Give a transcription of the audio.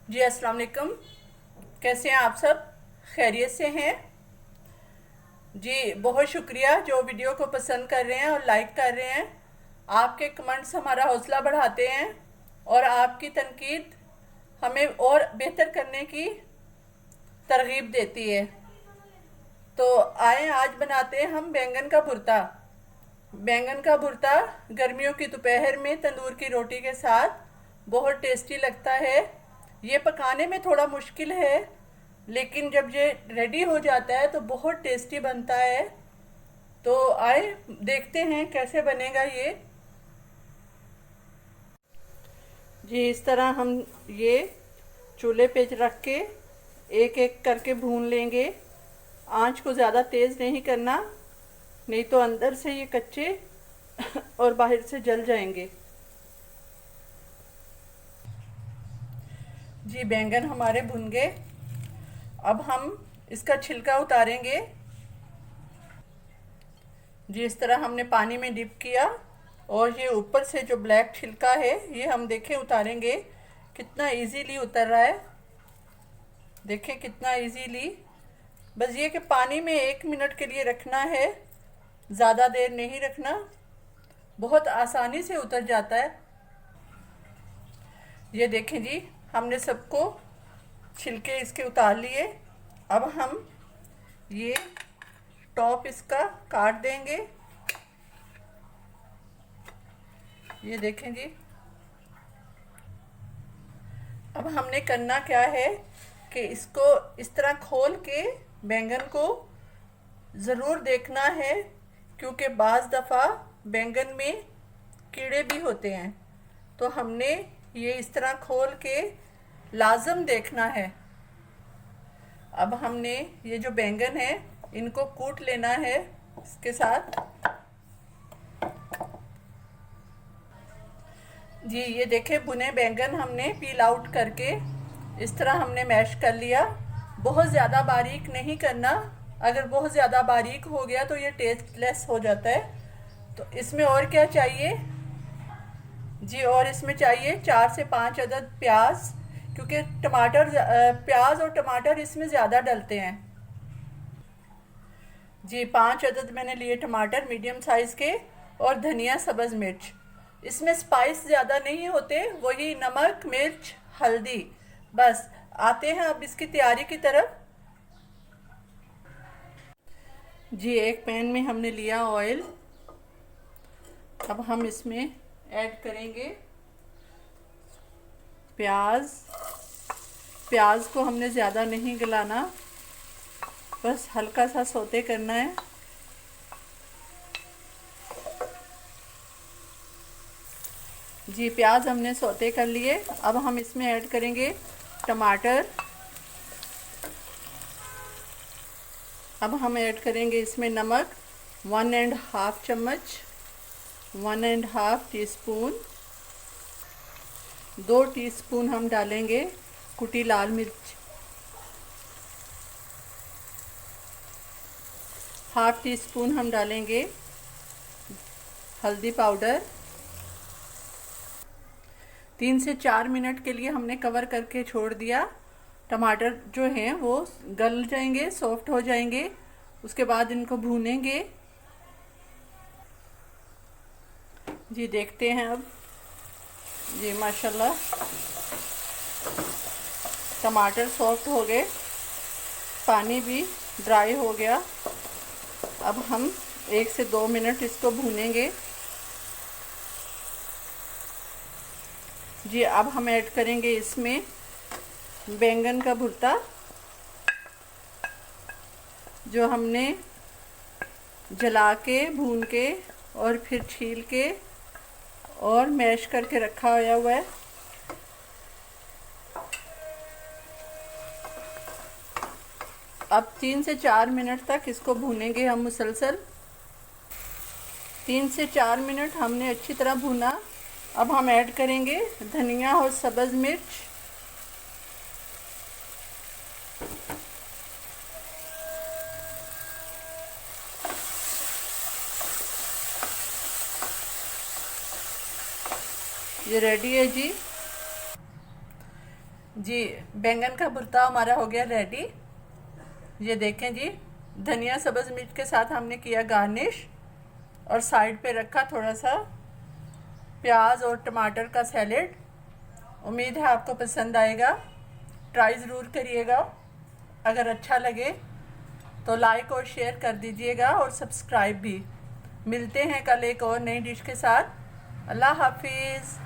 जी अस्सलाम वालेकुम। कैसे हैं आप सब? खैरियत से हैं? जी बहुत शुक्रिया जो वीडियो को पसंद कर रहे हैं और लाइक कर रहे हैं। आपके कमेंट्स हमारा हौसला बढ़ाते हैं और आपकी तनकीद हमें और बेहतर करने की तरगीब देती है। तो आए आज बनाते हैं हम बैंगन का भुर्ता। बैंगन का भुर्ता गर्मियों की दोपहर में तंदूर की रोटी के साथ बहुत टेस्टी लगता है। ये पकाने में थोड़ा मुश्किल है, लेकिन जब ये रेडी हो जाता है तो बहुत टेस्टी बनता है। तो आए देखते हैं कैसे बनेगा ये। जी इस तरह हम ये चूल्हे पे रख के एक एक करके भून लेंगे। आंच को ज़्यादा तेज़ नहीं करना, नहीं तो अंदर से ये कच्चे और बाहर से जल जाएंगे। जी बैंगन हमारे भुन गए। अब हम इसका छिलका उतारेंगे। जी इस तरह हमने पानी में डिप किया और ये ऊपर से जो ब्लैक छिलका है ये हम देखें उतारेंगे। कितना इजीली उतर रहा है, देखें कितना इजीली। बस ये कि पानी में 1 मिनट के लिए रखना है, ज़्यादा देर नहीं रखना, बहुत आसानी से उतर जाता है। ये देखें जी हमने सबको छिलके इसके उतार लिए। अब हम ये टॉप इसका काट देंगे। ये देखें जी। अब हमने करना क्या है कि इसको इस तरह खोल के बैंगन को ज़रूर देखना है, क्योंकि बाज़ दफ़ा बैंगन में कीड़े भी होते हैं। तो हमने ये इस तरह खोल के लाजम देखना है। अब हमने ये जो बैंगन है इनको कूट लेना है इसके साथ। जी ये देखें भुने बैंगन हमने पील आउट करके इस तरह हमने मैश कर लिया। बहुत ज़्यादा बारीक नहीं करना, अगर बहुत ज़्यादा बारीक हो गया तो ये टेस्टलेस हो जाता है। तो इसमें और क्या चाहिए जी, और इसमें चाहिए 4 से 5 अदद प्याज, क्योंकि टमाटर प्याज और टमाटर इसमें ज़्यादा डलते हैं। जी 5 अदद मैंने लिए टमाटर मीडियम साइज़ के, और धनिया सब्ज़ मिर्च। इसमें स्पाइस ज़्यादा नहीं होते, वही नमक मिर्च हल्दी बस। आते हैं अब इसकी तैयारी की तरफ। जी एक पैन में हमने लिया ऑयल। अब हम इसमें ऐड करेंगे प्याज। प्याज को हमने ज़्यादा नहीं गलाना, बस हल्का सा सौते करना है। जी प्याज हमने सौते कर लिए। अब हम इसमें ऐड करेंगे टमाटर। अब हम ऐड करेंगे इसमें नमक 1.5 चम्मच, 1.5 टीस्पून। 2 टीस्पून हम डालेंगे कुटी लाल मिर्च, 1/2 टीस्पून हम डालेंगे हल्दी पाउडर। 3 से 4 मिनट के लिए हमने कवर करके छोड़ दिया। टमाटर जो हैं वो गल जाएंगे, सॉफ्ट हो जाएंगे। उसके बाद इनको भूनेंगे। जी देखते हैं अब। जी माशाल्लाह टमाटर सॉफ्ट हो गए, पानी भी ड्राई हो गया। अब हम 1 से 2 मिनट इसको भूनेंगे। जी अब हम ऐड करेंगे इसमें बैंगन का भुर्ता, जो हमने जला के भून के और फिर छील के और मैश करके रखा हुआ है। अब 3 से 4 मिनट तक इसको भूनेंगे हम मुसलसल। 3 से 4 मिनट हमने अच्छी तरह भूना। अब हम ऐड करेंगे धनिया और सब्ज़ मिर्च। ये रेडी है जी। जी बैंगन का भुर्ता हमारा हो गया रेडी। ये देखें जी, धनिया सब्ज़ मिर्च के साथ हमने किया गार्निश और साइड पे रखा थोड़ा सा प्याज और टमाटर का सैलेड। उम्मीद है आपको पसंद आएगा, ट्राई ज़रूर करिएगा। अगर अच्छा लगे तो लाइक और शेयर कर दीजिएगा और सब्सक्राइब भी। मिलते हैं कल एक और नई डिश के साथ। अल्लाह हाफिज़।